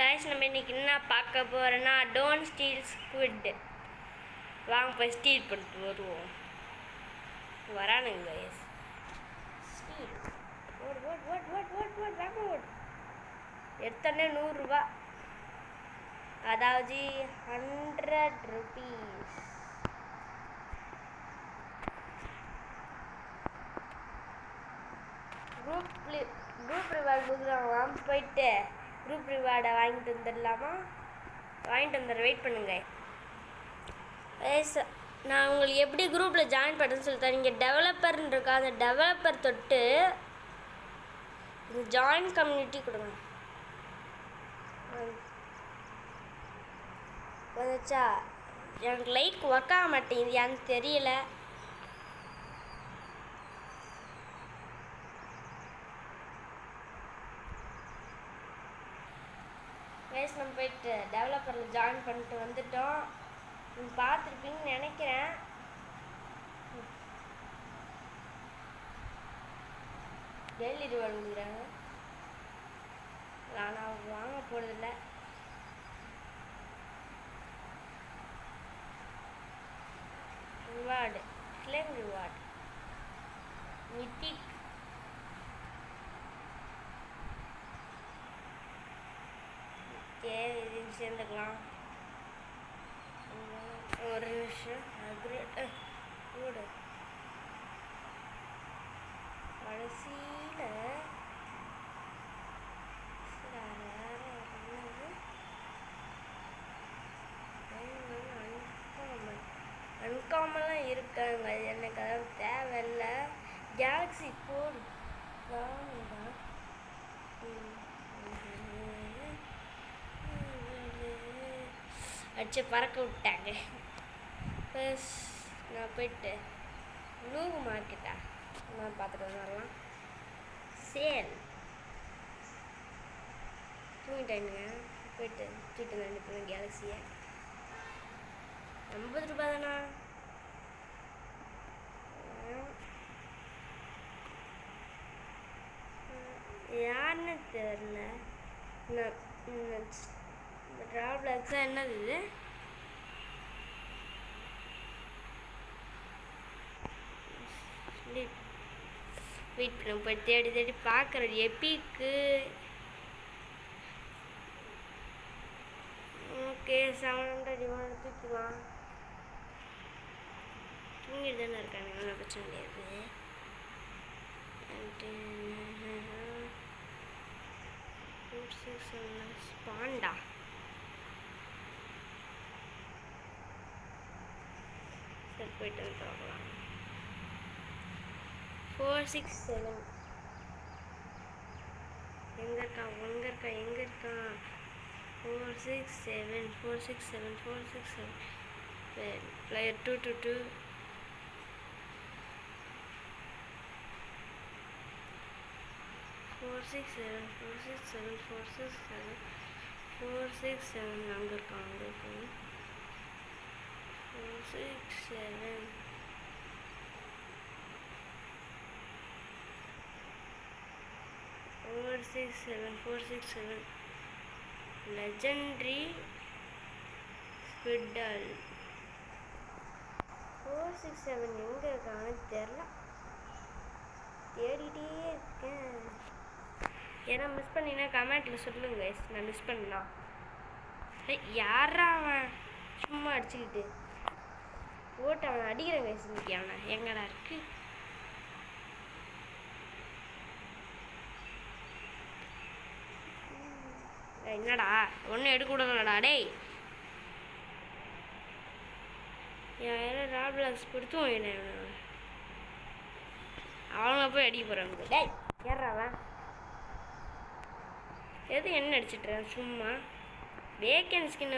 Guys நம்ம இன்னைக்கு என்ன பார்க்க போகிறோன்னா டோன்ட் ஸ்டீல் ஸ்குவிட். வாங்க போய் ஸ்டீல் பண்ணிட்டு வருவோம். வரானுங்க கைஸ். ஸ்டீல் ஓட் ஓட் ஓட் ஓட் ஓட் ஓட் வாங்க ஓட். எடுத்தோடனே 100 ரூபா, அதாவது 100 rupees. குரூப் ரிவார்டு கொடுக்குறாங்க. போயிட்டு குரூப் ரிவார்டை வாங்கிட்டு வந்துடலாமா? வாங்கிட்டு வந்துடுற, வெயிட் பண்ணுங்க. நான் உங்களுக்கு எப்படி குரூப்பில் ஜாயின் பண்ணுறேன்னு சொல்லிட்டேன். நீங்கள் டெவலப்பர்னு இருக்கா, அந்த டெவலப்பர் தொட்டு ஜாயின் கம்யூனிட்டி கொடுங்க. வந்துச்சா? எனக்கு லைக் ஒர்க் ஆக மாட்டேங்குது, எனக்கு தெரியல. கைஸ் நம்ம போயிட்டு டெவலப்பரில் ஜாயின் பண்ணிட்டு வந்துட்டோம். நீங்கள் பார்த்துருப்பீங்கன்னு நினைக்கிறேன். டெய்லி ரிவார்டு கொடுக்குறாங்க. நான் வாங்க போகிறதில்ல. Reward claim reward mythic. இது சேர்ந்துக்கலாம். ஒரு நிமிஷம் கூட கடைசியில் அன்காமெல்லாம் இருக்காங்க. எனக்கு அதாவது தேவையில்லை. கேலக்ஸி கோட் அடிச்சு பறக்க விட்டாங்க. ப்ளஸ் நான் போயிட்டு ப்ளூ மார்க்கெட்டா நான் பார்த்துட்டு வரலாம். சேல் தூங்கிட்டாங்க. போயிட்டு தூக்கிட்டு அனுப்புவேன் கேலக்ஸியை. 50 ரூபா தானா? யாருன்னு தெரில. ட்ராப்ளாக்ஸா என்னது இது? வெயிட் பண்ண போய் தேடி தேடி பார்க்குறது. எப்பிக்கு ஓகே 700 இவன் தூக்கிக்கலாம். தூங்கிட்டு தானே இருக்கானுங்க, ஒன்றும் பிரச்சனை கிடையாது. பாண்டா சரி போயிட்டு வந்து பார்க்கலாம். 467 எங்கே இருக்கான்? 467 பிளேயர் 222 467 அங்கே இருக்கான். 467 லெஜெண்டரி ஸ்குவிடல். 467 எங்கே இருக்கான்னு தெரில, தேடிட்டே இருக்கேன். ஏன்னா மிஸ் பண்ணினா கமெண்ட்டில் சொல்லுங்க. நான் மிஸ் பண்ணலாம். யாரா அவன் சும்மா அடிச்சுக்கிட்டு போட்டு அவனை அடிக்கிறேன் கைஸ். இன்னைக்கு அவனை எங்கடா இருக்கு? என்னடா ஒன்றும் எடுக்க விடலடா டேய். யாரும் ராப்ளாக்ஸ் கொடுத்தும் என்ன அவங்க போய் அடிக்க போகிறாங்க. டேய் ஏறாவன் எது என்ன அடிச்சிட்றேன் சும்மா வேக்கன் ஸ்கின்.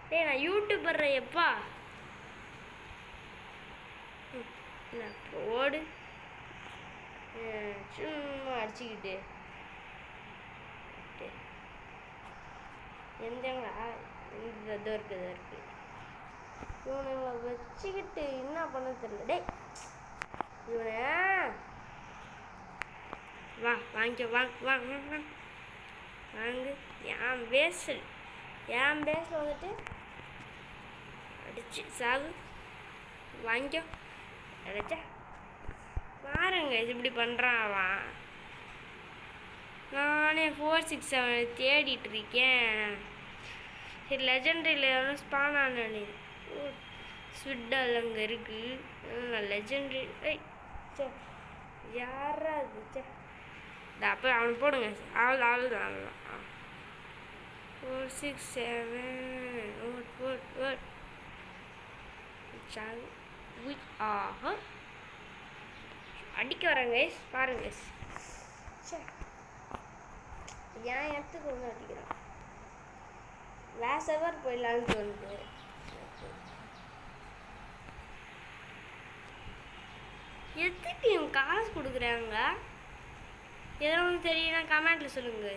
டேய் நான் யூடியூபர் எப்பா ஓடு சும்மா அடிச்சுக்கிட்டு எந்தங்களா இந்த இருக்குது இவனை வச்சுக்கிட்டு என்ன பண்ண தெரியல. டேய் இவனை வா வாங்கிக்க வா வா வா. வாங்கு. என் பேஸில் வந்துட்டு அடிச்சு சாகு. வாங்கிக்கோ. அடிச்சா பாருங்க இப்படி பண்ணுறான் அவன். நானே 467 தேடிட்டு இருக்கேன். சரி லெஜெண்டரியில் எவ்வளோ ஸ்பான் ஆனே ஸ்விட்டால் அங்கே இருக்குது. லெஜெண்டரி சே யாரா அது சே அப்போ அவனை போடுங்க. ஆள் தான் 467 ஆஹா அடிக்க வராங்க பாருங்க. சே ஏன் இடத்துக்கு வந்து அடிக்கிறான். வேற சர்வர் போயிடலான்னு தோணுது. எதுக்கு இவங்க காசு கொடுக்குறாங்க? எதோ ஒன்று தெரியும்னா கமெண்ட்டில் சொல்லுங்க.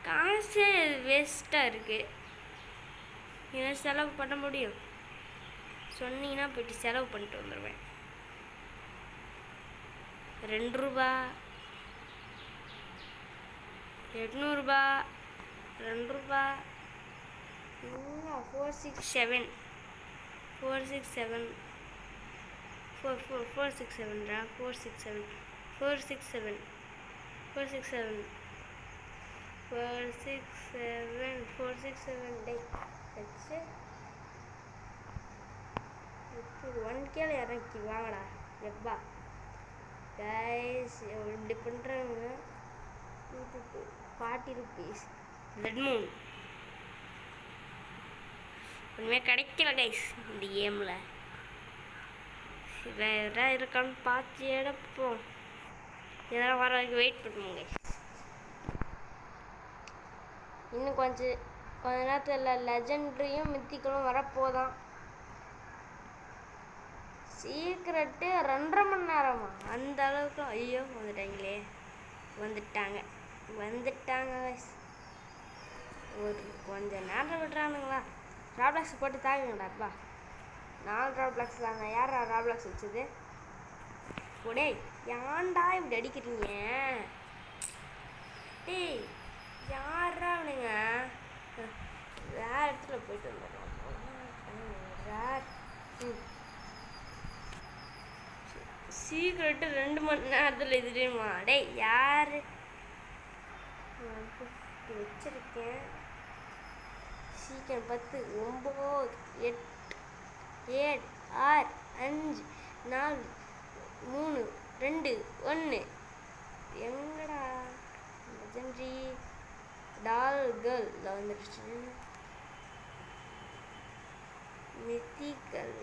காசே வேஸ்ட்டாக இருக்குது. என்ன செலவு பண்ண முடியும் சொன்னீங்கன்னா போய்ட்டு செலவு பண்ணிட்டு வந்துடுவேன். 2 ரூபா 800 2 ரூபா 467 467 467 467 டே வச்சு 1K இறக்கி வாங்கடா எப்பா கைஸ். இப்படி பண்ணுறாங்க. 40 rupees ரெட் மூன் ஒன்றுமே கிடைக்கல கைஸ் இந்த கேமில். வேற இருக்கான்னு பார்த்து எடுப்போம். இதெல்லாம் வர வரைக்கும் வெயிட் பண்ணுவோம் கைஸ். இன்னும் கொஞ்ச நேரத்தில் லெஜெண்டரியும் மித்திக்களும் வரப்போதான். சீக்கிரட்டு 2.5 மணி நேரமா அந்த அளவுக்கு. ஐயோ வந்துட்டாங்க ஒரு கொஞ்ச நேரம் விடுறானுங்களா. ராப்ளாக்ஸ் போட்டு தாக்குங்கடாப்பா. 4 ராப்ளாக்ஸ் தாங்க. யார் ராப்ளாக்ஸ் வச்சது? போடே ஏன்டா இப்படி அடிக்கிறீங்க? டேய் யாரா அவனுங்க? வேற இடத்துல போயிட்டு வந்துடுறோம். சீக்கிரட்டு 2 மணி நேரத்தில் இது தெரியுமா? டேய் யார் வச்சிருக்கேன்? சீக்கிரம் 10 9 8 7 6 5 4 3 2 1 எங்கடா லெஜெண்டரி டால் கேர்ள் வந்துடுச்சு. மித்திக்கல்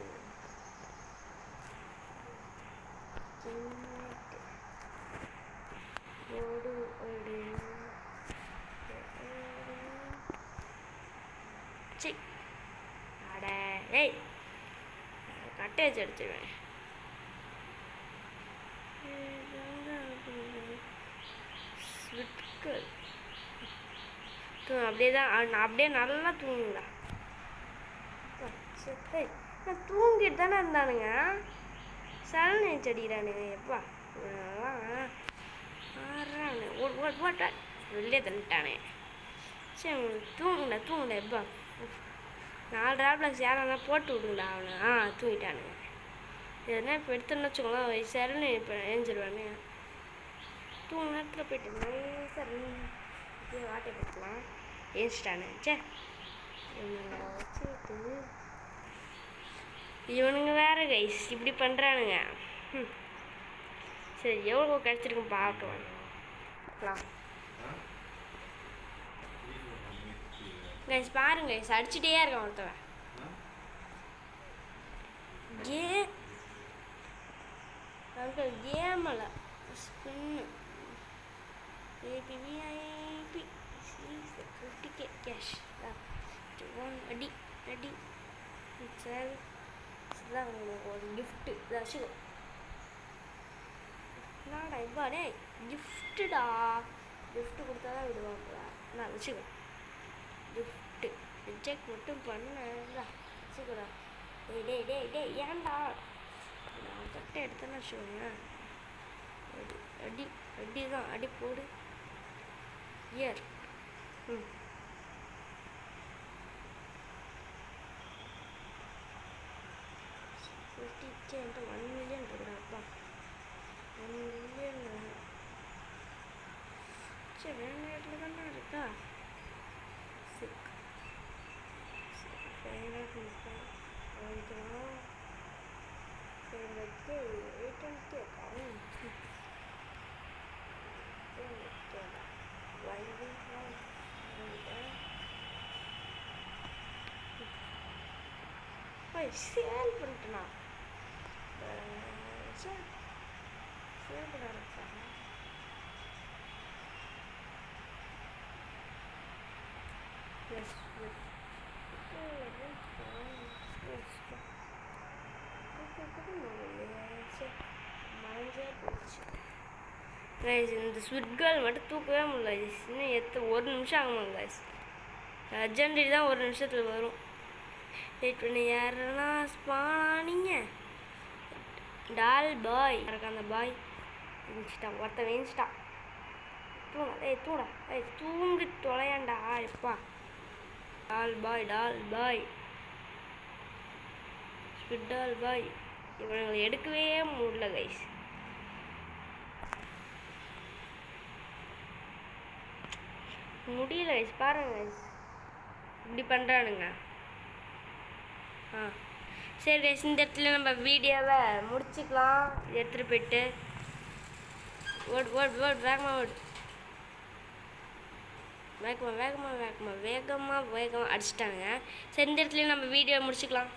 அட ஏய் கட்டை வச்சு அடிச்சிடுவேன். அப்படியே நல்லா தூங்குங்களா. தூங்கிட்டு தானே இருந்தானுங்க. சலனை செடிக்கிறானுங்க எப்பா வெளியே தந்துட்டானே. சரி தூங்குடா எப்பா. 4 ராப்ளாக்ஸ் யாரெல்லாம் போட்டு விடுங்களா அவனை. தூங்கிட்டானுங்க. எதுனா இப்போ எடுத்துன்னு வச்சுக்கோங்களேன். சரணு இப்போ எழுஞ்சிருவானு. தூங்க நேரத்தில் போயிட்டு நைஸாக வாட்டை போட்டுக்கலாம். ஏஞ்சிட்டானு. சே இவனுங்க வச்சுக்கிட்டு இவனுங்க வேற கைஸ் இப்படி பண்ணுறானுங்க. சரி எவ்வளோ கிடச்சிருக்கும் பார்க்கலாம். கைஸ் பாருங்க கைஸ் அடிச்சுட்டே இருக்கான் ஒருத்தவன். கேமில் ஸ்பின்னு ஏபிவிஐபி 50K கேஷ் அடி சரி இதுதான் ஒரு கிஃப்ட்டு ரசிகோ. நாடா இப்போ டே கிஃப்ட்டுடா. கிஃப்ட்டு கொடுத்தா தான் விடுவாங்களா? நான் வச்சுக்கோ கிஃப்ட்டு ரிஜெக்ட் மட்டும் பண்ணா வச்சுக்கோடா. டே ஏன்டா நான் தட்டை எடுத்தேன்னு வச்சுக்கோங்க. அடி தான் அடி போடு. இயர் ம் 50K into 1 million இருக்குடாப்பா 1 million சரி வேறு இடத்துல தானே இருக்கா சிக் 800K சேல் பண்ணிட்டேனா சேல் பண்ண ஆரம்பிச்சாங்க எஸ் மறைஞ்சே போச்சு கைஸ் இந்த ஸ்விட் கேர்ள் மட்டும் தூக்கவே முடியல கைஸ் இன்னும் ஒரு நிமிஷம் ஆகுமாங்க கைஸ் அர்ஜென்டி தான் ஒரு நிமிஷத்தில் வரும் வெயிட் பண்ணி யாருன்னா ஸ்பானிங்க டால் பாய் இருக்க அந்த பாய் விஞ்சிட்டான் ஒருத்தன் விஞ்சிட்டான் தூங்கி தொலையாண்டா எப்பா டால் பாய் ஸ்விட் டால் பாய் இவங்களை எடுக்கவே முடியல கைஸ் முடியல கைஸ் பாருங்க கைஸ் இப்படி பண்ணுறானுங்க சரி கைஸ் இந்த இடத்துல நம்ம வீடியோவை முடிச்சுக்கலாம் எடுத்துகிட்டு போயிட்டு ஓடு வேகமாக அடிச்சிட்டானுங்க சரி இந்த இடத்துல நம்ம வீடியோ முடிச்சுக்கலாம்